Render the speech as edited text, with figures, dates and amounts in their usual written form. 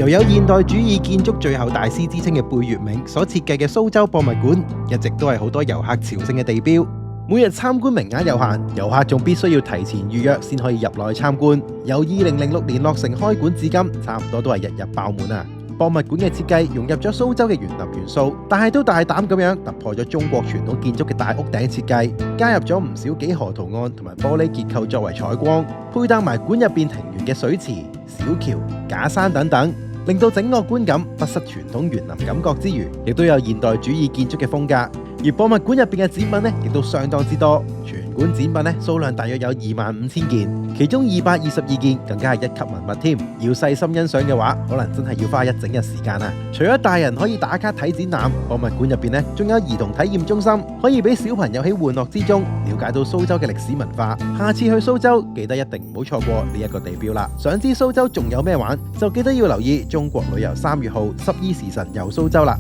由有現代主義建築最後大師之稱嘅貝聿銘所設計嘅蘇州博物館，一直都係好多遊客朝聖嘅地標。每日參觀名額有限，遊客仲必須要提前預約先可以入內參觀。由2006年落成開館至今，差唔多都係日日爆滿啊！博物館嘅設計融入咗蘇州嘅園林元素，但係都大膽咁樣突破咗中國傳統建築嘅大屋頂設計，加入咗唔少幾何圖案同埋玻璃結構作為採光，配搭埋館入邊庭園嘅水池、小橋、假山等等，令到整個觀感不失傳統園林感覺之餘，亦都有現代主義建築嘅風格。而博物館入邊嘅展品呢，亦都相當之多，全館展品呢數量大約有25,000件，其中222件更加係一級文物添。要細心欣賞嘅話，可能真係要花一整日時間啊！除咗大人可以打卡睇展覽，博物館入邊呢仲有兒童體驗中心，可以俾小朋友喺玩樂之中了解到蘇州嘅歷史文化。下次去蘇州，記得一定唔好錯過呢一個地標啦！想知蘇州仲有咩玩，就記得要留意中國旅遊3月號12時辰遊蘇州啦！